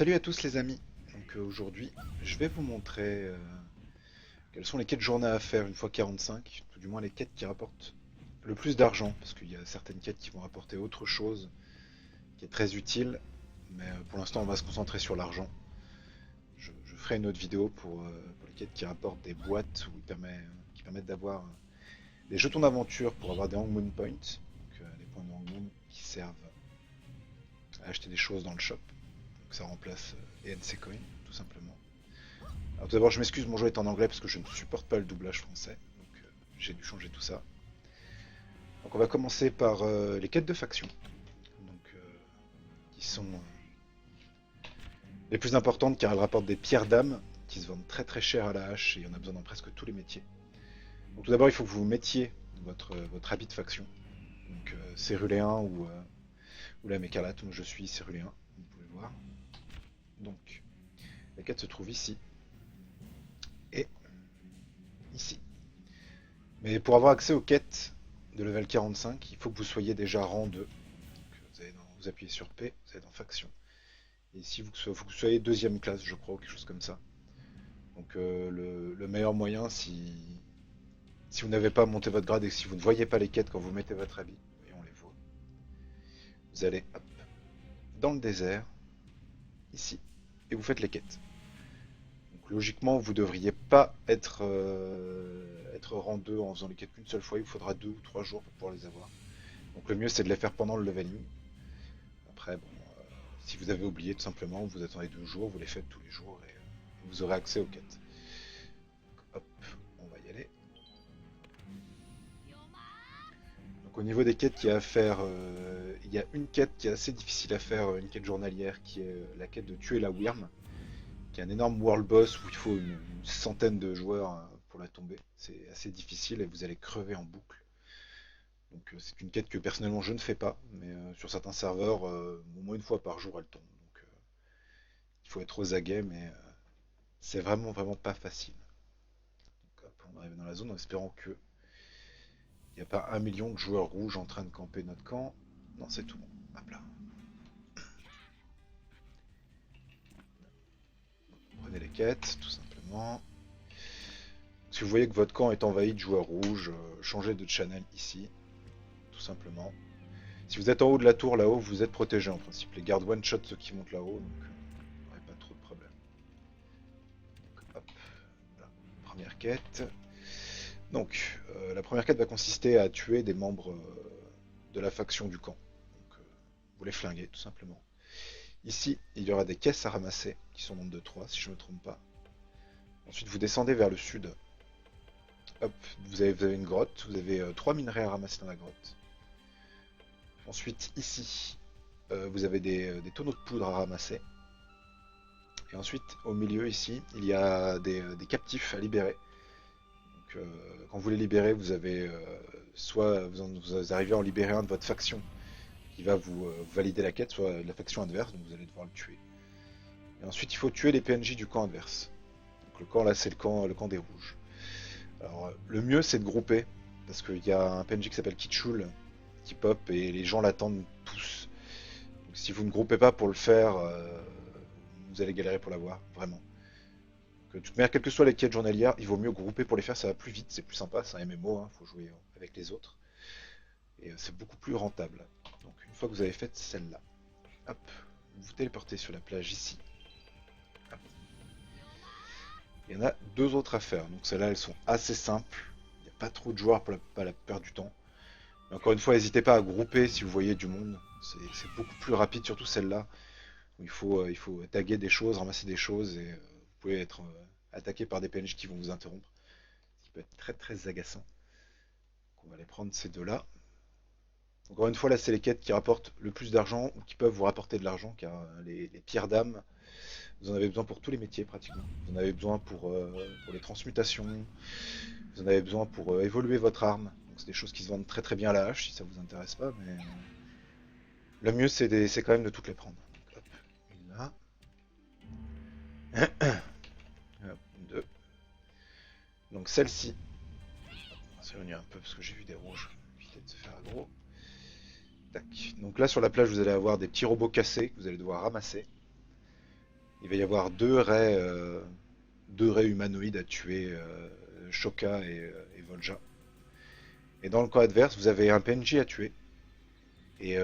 Salut à tous les amis. Aujourd'hui, je vais vous montrer quelles sont les quêtes journée à faire une fois 45, tout du moins les quêtes qui rapportent le plus d'argent, parce qu'il y a certaines quêtes qui vont rapporter autre chose qui est très utile, mais pour l'instant on va se concentrer sur l'argent. Je ferai une autre vidéo pour les quêtes qui rapportent des boîtes qui permettent d'avoir des jetons d'aventure pour avoir des Hangmoon Points, les points de Hangmoon qui servent à acheter des choses dans le shop. Donc ça remplace les NC Coin, tout simplement. Alors tout d'abord, je m'excuse, mon jeu est en anglais parce que je ne supporte pas le doublage français, donc j'ai dû changer tout ça. Donc on va commencer par les quêtes de faction, donc, qui sont les plus importantes car elles rapportent des pierres d'âme qui se vendent très très cher à la hache et il y en a besoin dans presque tous les métiers. Donc tout d'abord, il faut que vous mettiez votre habit de faction, donc céruléen ou l'âme écarlate, moi je suis céruléen, vous pouvez voir. Donc la quête se trouve ici et ici. Mais pour avoir accès aux quêtes de level 45, il faut que vous soyez déjà rang 2. Donc, vous appuyez sur P, vous allez dans faction. Et ici, il faut que vous soyez deuxième classe, je crois, ou quelque chose comme ça. Donc le meilleur moyen, si vous n'avez pas monté votre grade et si vous ne voyez pas les quêtes quand vous mettez votre habit, et on les voit, vous allez hop, dans le désert, ici, et vous faites les quêtes. Donc logiquement, vous ne devriez pas être rang 2 en faisant les quêtes qu'une seule fois, il vous faudra 2 ou 3 jours pour pouvoir les avoir. Donc le mieux c'est de les faire pendant le leveling. Après, bon, si vous avez oublié tout simplement, vous attendez 2 jours, vous les faites tous les jours et vous aurez accès aux quêtes. Donc, hop, on va y aller. Donc au niveau des quêtes qu'il y a à faire, il y a une quête qui est assez difficile à faire, une quête journalière, qui est la quête de tuer la Wyrm, qui est un énorme world boss où il faut une centaine de joueurs pour la tomber. C'est assez difficile et vous allez crever en boucle. Donc c'est une quête que personnellement je ne fais pas, mais sur certains serveurs, au moins une fois par jour elle tombe. Donc il faut être aux aguets, mais c'est vraiment vraiment pas facile. Donc, hop, on arrive dans la zone en espérant que il n'y a pas 1 million de joueurs rouges en train de camper notre camp. Non, c'est tout bon. Hop là. Prenez les quêtes, tout simplement. Si vous voyez que votre camp est envahi de joueurs rouges, changez de channel ici, tout simplement. Si vous êtes en haut de la tour là-haut, vous êtes protégé en principe. Les gardes one-shot ceux qui montent là-haut, donc vous n'aurez pas trop de problèmes. Hop, voilà. Première quête. Donc, la première quête va consister à tuer des membres de la faction du camp. Donc, vous les flinguez, tout simplement. Ici, il y aura des caisses à ramasser, qui sont nombre de 3, si je ne me trompe pas. Ensuite, vous descendez vers le sud. Hop, vous avez une grotte, vous avez 3 minerais à ramasser dans la grotte. Ensuite, ici, vous avez des tonneaux de poudre à ramasser. Et ensuite, au milieu, ici, il y a des captifs à libérer. Donc, quand vous les libérez, vous avez soit vous arrivez à en libérer un de votre faction qui va vous valider la quête, soit de la faction adverse, donc vous allez devoir le tuer. Et ensuite, il faut tuer les PNJ du camp adverse. Donc le camp là, c'est le camp des rouges. Alors, le mieux, c'est de grouper, parce qu'il y a un PNJ qui s'appelle Kitchul qui pop et les gens l'attendent tous. Donc, si vous ne groupez pas pour le faire, vous allez galérer pour l'avoir, vraiment. De toute manière, quelles que soient les quêtes journalières, il vaut mieux grouper pour les faire, ça va plus vite, c'est plus sympa, c'est un MMO, hein, faut jouer avec les autres. Et c'est beaucoup plus rentable. Donc une fois que vous avez fait celle-là, hop, vous vous téléportez sur la plage ici. Hop. Il y en a 2 autres à faire, donc celles-là elles sont assez simples. Il n'y a pas trop de joueurs pour la plupart du temps. Mais encore une fois, n'hésitez pas à grouper si vous voyez du monde. C'est beaucoup plus rapide, surtout celle-là. Il faut taguer des choses, ramasser des choses et vous pouvez être attaqué par des PNJ qui vont vous interrompre. Ce qui peut être très très agaçant. Donc on va aller prendre ces deux-là. Encore une fois, là, c'est les quêtes qui rapportent le plus d'argent ou qui peuvent vous rapporter de l'argent, car les pierres d'âme, vous en avez besoin pour tous les métiers pratiquement. Vous en avez besoin pour les transmutations, vous en avez besoin pour évoluer votre arme. Donc c'est des choses qui se vendent très très bien à la hache si ça vous intéresse pas, mais le mieux c'est quand même de toutes les prendre. Donc, hop, une là, hop, deux. Donc celle-ci, on va s'éloigner un peu parce que j'ai vu des rouges, éviter de se faire aggro. Tac. Donc là sur la plage vous allez avoir des petits robots cassés que vous allez devoir ramasser. Il va y avoir deux raies humanoïdes à tuer, Shoka et Volja. Et dans le camp adverse, vous avez un PNJ à tuer et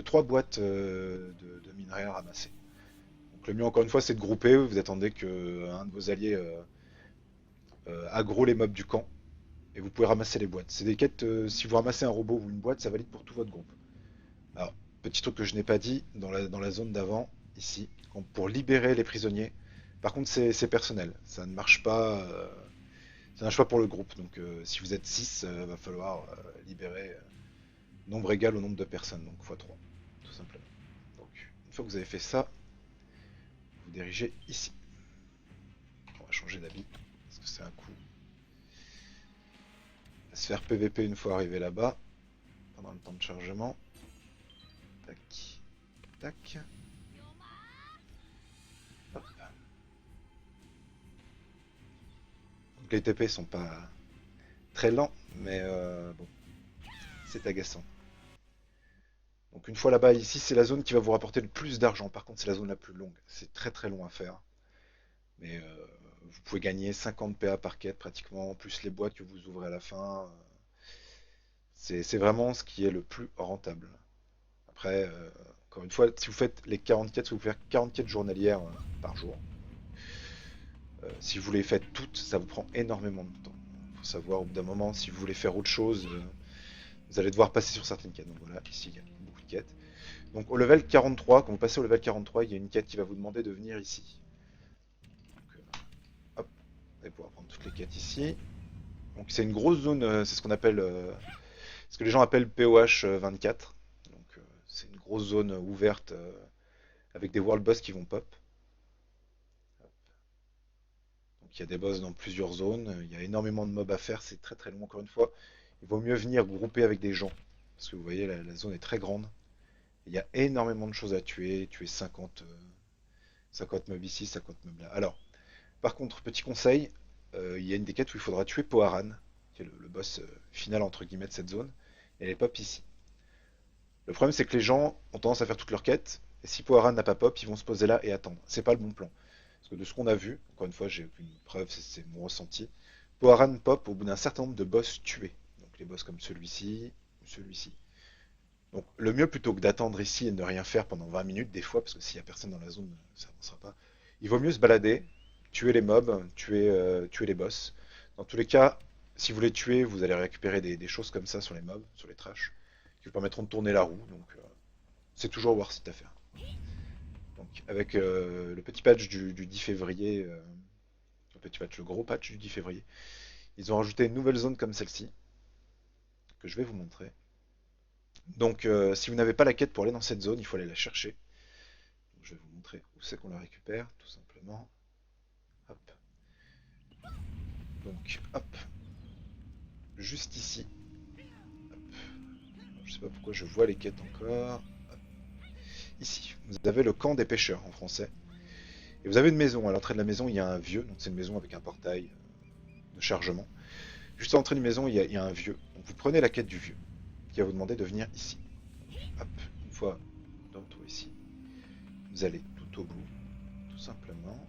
trois boîtes de minerais à ramasser. Donc le mieux encore une fois c'est de grouper, vous attendez que un de vos alliés aggro les mobs du camp et vous pouvez ramasser les boîtes. C'est des quêtes, si vous ramassez un robot ou une boîte, ça valide pour tout votre groupe. Alors, petit truc que je n'ai pas dit, dans la zone d'avant, ici, pour libérer les prisonniers, par contre c'est personnel, ça ne marche pas, c'est un choix pour le groupe, donc si vous êtes 6, va falloir libérer nombre égal au nombre de personnes, donc x3, tout simplement. Donc, une fois que vous avez fait ça, vous dirigez ici. On va changer d'habit, parce que c'est un coup. On va se faire PVP une fois arrivé là-bas, pendant le temps de chargement. Tac, tac. Hop. Donc les TP sont pas très lents, mais bon, c'est agaçant. Donc une fois là-bas, ici, c'est la zone qui va vous rapporter le plus d'argent. Par contre, c'est la zone la plus longue. C'est très très long à faire. Mais vous pouvez gagner 50 PA par quête pratiquement, plus les boîtes que vous ouvrez à la fin. C'est vraiment ce qui est le plus rentable. Après, encore une fois, si vous faites les 40 quêtes, si vous faites 40 quêtes journalières par jour. Si vous les faites toutes, ça vous prend énormément de temps. Il faut savoir au bout d'un moment, si vous voulez faire autre chose, vous allez devoir passer sur certaines quêtes. Donc voilà, ici il y a beaucoup de quêtes. Donc au level 43, quand vous passez au level 43, il y a une quête qui va vous demander de venir ici. Donc, hop, vous allez pouvoir prendre toutes les quêtes ici. Donc c'est une grosse zone, c'est ce qu'on appelle, ce que les gens appellent POH 24. Donc c'est une grosse zone ouverte avec des world boss qui vont pop. Donc il y a des boss dans plusieurs zones, il y a énormément de mobs à faire, c'est très très long encore une fois. Il vaut mieux venir grouper avec des gens, parce que vous voyez la zone est très grande. Il y a énormément de choses à tuer, tuer 50 mobs ici, 50 mobs là. Alors, par contre, petit conseil, il y a une des quêtes où il faudra tuer Poharan, qui est le boss final entre guillemets de cette zone, et elle est pop ici. Le problème c'est que les gens ont tendance à faire toutes leurs quêtes, et si Poharan n'a pas pop, ils vont se poser là et attendre. C'est pas le bon plan. Parce que de ce qu'on a vu, encore une fois, j'ai aucune preuve, c'est mon ressenti. Poharan pop au bout d'un certain nombre de boss tués. Donc les boss comme celui-ci, ou celui-ci. Donc le mieux plutôt que d'attendre ici et de ne rien faire pendant 20 minutes, des fois, parce que s'il n'y a personne dans la zone, ça n'avancera pas. Il vaut mieux se balader, tuer les mobs, tuer les boss. Dans tous les cas, si vous les tuez, vous allez récupérer des choses comme ça sur les mobs, sur les trash, qui vous permettront de tourner la roue. Donc c'est toujours worth it à faire. Donc avec le petit patch du 10 février, le petit patch, le gros patch du 10 février, ils ont rajouté une nouvelle zone comme celle-ci, que je vais vous montrer. Donc si vous n'avez pas la quête pour aller dans cette zone, il faut aller la chercher. Donc, je vais vous montrer où c'est qu'on la récupère, tout simplement. Hop. Donc hop, juste ici. Hop. Je sais pas pourquoi je vois les quêtes encore. Hop. Ici, vous avez le camp des pêcheurs en français. Et vous avez une maison. À l'entrée de la maison, il y a un vieux. Donc c'est une maison avec un portail de chargement. Juste à l'entrée d'une maison, il y a un vieux. Donc vous prenez la quête du vieux, qui va vous demander de venir ici. Hop, une fois de retour ici, vous allez tout au bout, tout simplement.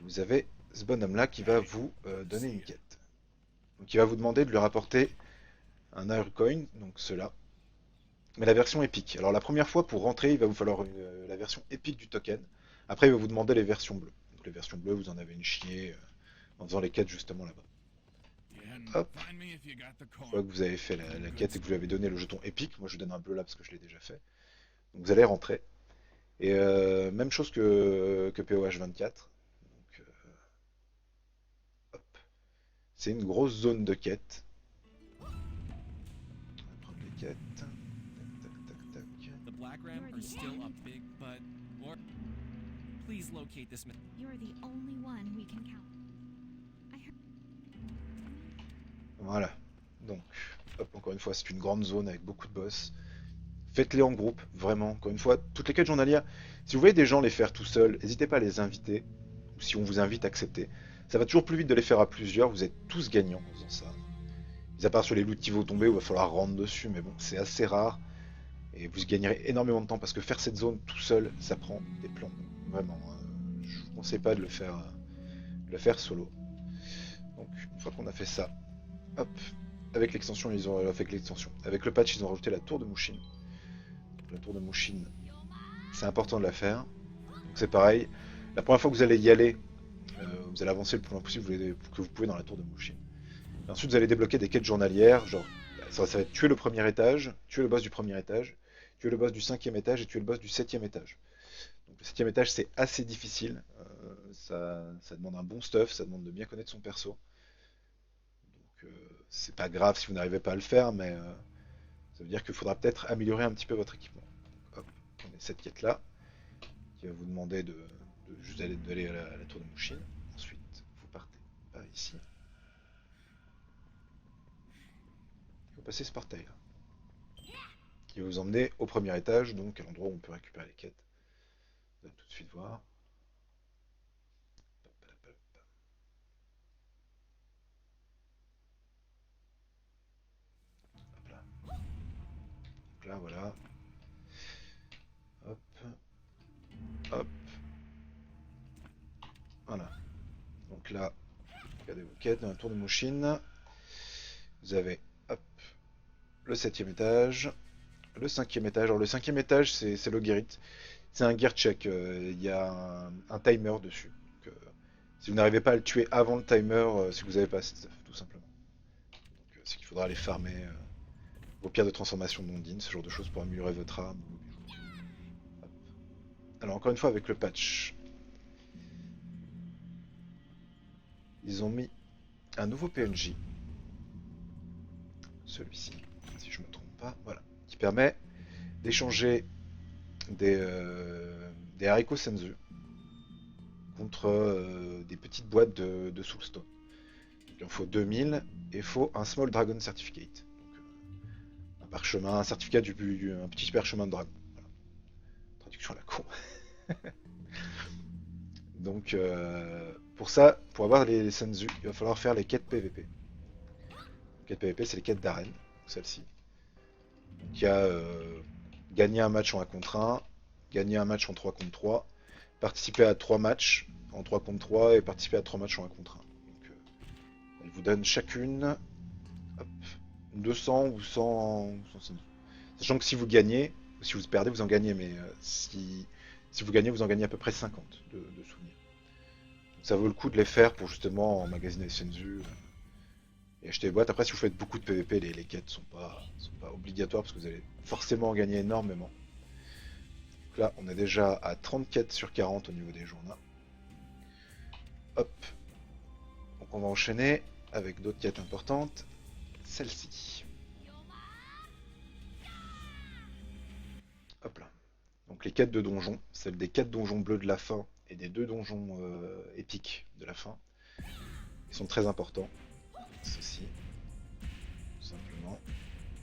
Vous avez ce bonhomme-là qui va vous donner une quête. Donc il va vous demander de lui rapporter un Aircoin, donc cela, mais la version épique. Alors la première fois, pour rentrer, il va vous falloir la version épique du token. Après, il va vous demander les versions bleues. Donc les versions bleues, vous en avez une chier en faisant les quêtes justement là-bas. Hop. Une fois que vous avez fait la quête et que vous lui avez donné le jeton épique, moi je vous donne un bleu là parce que je l'ai déjà fait. Donc vous allez rentrer. Et même chose que POH 24. Donc, hop. C'est une grosse zone de quête. On va prendre les quêtes. Tac, tac, tac, tac. The Black Ram are still a big but or please locate this. You're the only one we can count. I heard. Voilà. Donc, hop, encore une fois, c'est une grande zone avec beaucoup de boss. Faites-les en groupe, vraiment. Encore une fois, toutes les quêtes journalières, si vous voyez des gens les faire tout seuls, n'hésitez pas à les inviter. Ou si on vous invite, acceptez. Ça va toujours plus vite de les faire à plusieurs, vous êtes tous gagnants en faisant ça. Mis à part sur les loots qui vont tomber où il va falloir rendre dessus, mais bon, c'est assez rare. Et vous gagnerez énormément de temps parce que faire cette zone tout seul, ça prend des plombs. Vraiment. Je vous conseille pas de le faire solo. Donc une fois qu'on a fait ça, hop, avec l'extension, ils ont fait l'extension. Avec le patch, ils ont rajouté la tour de Mushin. Donc, la tour de Mushin, c'est important de la faire. Donc c'est pareil. La première fois que vous allez y aller, vous allez avancer le plus loin possible que vous pouvez dans la tour de Mushin. Et ensuite, vous allez débloquer des quêtes journalières, genre ça va être tuer le premier étage, tuer le boss du premier étage, tuer le boss du 5e étage et tuer le boss du 7e étage. Donc, le 7e étage, c'est assez difficile. Ça demande un bon stuff, ça demande de bien connaître son perso. Donc, c'est pas grave si vous n'arrivez pas à le faire, mais ça veut dire qu'il faudra peut-être améliorer un petit peu votre équipement. Donc, hop, on a cette quête-là, qui va vous demander juste d'aller à la tour de Mushin. Ensuite, vous partez par ici. Vous passez ce portail-là, qui va vous emmener au premier étage, donc à l'endroit où on peut récupérer les quêtes. Vous allez tout de suite voir. Hop là. Donc là, voilà. Hop. Hop. Voilà. Donc là, regardez vos quêtes dans la tour de Mushin. Vous avez, hop, le 7e étage, le 5e étage. Alors le 5e étage, c'est le Guérit. C'est un gear check. Il y a un timer dessus. Donc, si vous n'arrivez pas à le tuer avant le timer, c'est que vous n'avez pas assez de stuff, tout simplement. Donc, c'est qu'il faudra aller farmer vos pierres de transformation d'ondine, ce genre de choses pour améliorer votre arme. Hop. Alors encore une fois avec le patch, ils ont mis un nouveau PNJ, celui-ci, si je ne me trompe pas, voilà, qui permet d'échanger des haricots senzu contre des petites boîtes de soulstone. Il en faut 2000 et il faut un small dragon certificate. Donc, un parchemin, un certificat un petit parchemin de dragon. Voilà. Traduction à la con. Donc pour ça, pour avoir les senzu, il va falloir faire les quêtes PVP. Les quêtes PVP, c'est les quêtes d'arène, celle-ci. Donc il y a gagner un match en 1 contre 1, gagner un match en 3 contre 3, participer à 3 matchs en 3 contre 3 et participer à 3 matchs en 1 contre 1. Donc, elle vous donne chacune hop, 200 ou 100 senzu. Sachant que si vous gagnez, ou si vous perdez, vous en gagnez, mais si vous gagnez, vous en gagnez à peu près 50 de souvenirs. Donc ça vaut le coup de les faire pour justement emmagasiner les senzu et acheter les boîtes. Après, si vous faites beaucoup de PVP, les quêtes sont pas obligatoires parce que vous allez forcément en gagner énormément. Donc là, on est déjà à 30 quêtes sur 40 au niveau des journaux. Hop. Donc on va enchaîner avec d'autres quêtes importantes. Celle-ci. Hop là. Donc les quêtes de donjons, celles des 4 donjons bleus de la fin et des 2 donjons épiques de la fin. Ils sont très importants. Ceci. Tout simplement.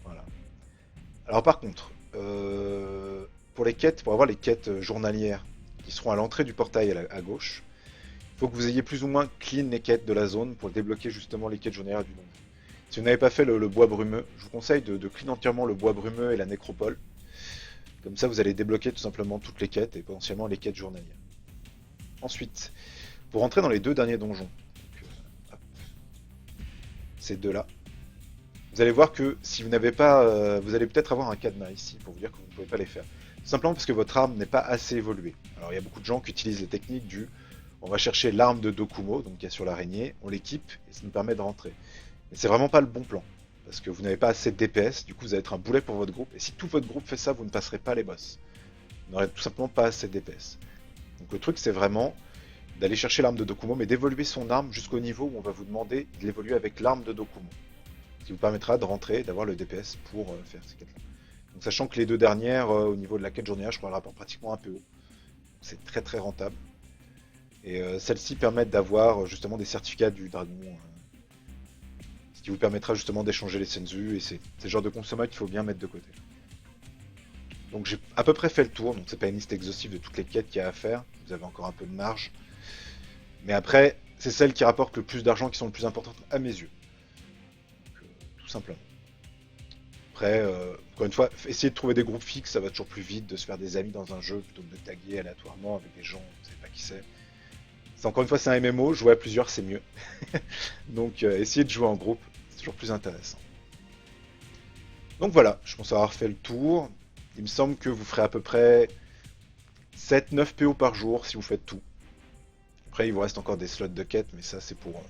Voilà. Alors par contre, pour les quêtes, pour avoir les quêtes journalières qui seront à l'entrée du portail à gauche, il faut que vous ayez plus ou moins clean les quêtes de la zone pour débloquer justement les quêtes journalières du donjon. Si vous n'avez pas fait le bois brumeux, je vous conseille de clean entièrement le bois brumeux et la nécropole. Comme ça, vous allez débloquer tout simplement toutes les quêtes et potentiellement les quêtes journalières. Ensuite, pour rentrer dans les 2 derniers donjons, donc, ces deux-là, vous allez voir que si vous n'avez pas, vous allez peut-être avoir un cadenas ici pour vous dire que vous ne pouvez pas les faire. Tout simplement parce que votre arme n'est pas assez évoluée. Alors il y a beaucoup de gens qui utilisent les techniques du on va chercher l'arme de Dokumo, donc qui est sur l'araignée, on l'équipe et ça nous permet de rentrer. Mais c'est vraiment pas le bon plan. Parce que vous n'avez pas assez de DPS, du coup vous allez être un boulet pour votre groupe, et si tout votre groupe fait ça, vous ne passerez pas les boss. Vous n'aurez tout simplement pas assez de DPS. Donc le truc c'est vraiment d'aller chercher l'arme de Dokumo, mais d'évoluer son arme jusqu'au niveau où on va vous demander de l'évoluer avec l'arme de Dokumo. Ce qui vous permettra de rentrer et d'avoir le DPS pour faire ces quêtes-là. Donc sachant que les 2 dernières, au niveau de la quête journalière, je crois le rapport pratiquement un peu haut. C'est très très rentable. Et celles-ci permettent d'avoir justement des certificats du dragon. Ce qui vous permettra justement d'échanger les senzu, et c'est le genre de consommable qu'il faut bien mettre de côté. Donc j'ai à peu près fait le tour, donc c'est pas une liste exhaustive de toutes les quêtes qu'il y a à faire, vous avez encore un peu de marge. Mais après, c'est celles qui rapportent le plus d'argent qui sont les plus importantes à mes yeux. Donc, tout simplement. Après, encore une fois, essayer de trouver des groupes fixes, ça va toujours plus vite de se faire des amis dans un jeu plutôt que de taguer aléatoirement avec des gens, vous ne savez pas qui c'est. Encore une fois, c'est un MMO, jouer à plusieurs, c'est mieux. Donc, essayez de jouer en groupe, c'est toujours plus intéressant. Donc voilà, je pense avoir fait le tour. Il me semble que vous ferez à peu près 7-9 PO par jour si vous faites tout. Après, il vous reste encore des slots de quête, mais ça, c'est pour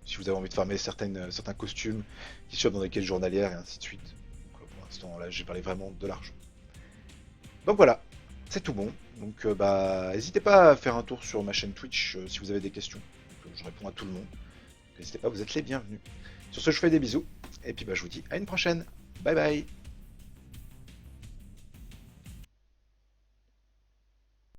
si vous avez envie de farmer certains costumes qui sont dans des quêtes journalières et ainsi de suite. Donc, pour l'instant, là, j'ai parlé vraiment de l'argent. Donc voilà, c'est tout bon. Donc, bah, n'hésitez pas à faire un tour sur ma chaîne Twitch si vous avez des questions. Donc, je réponds à tout le monde. N'hésitez pas, vous êtes les bienvenus. Sur ce, je vous fais des bisous. Et puis, bah, je vous dis à une prochaine. Bye bye.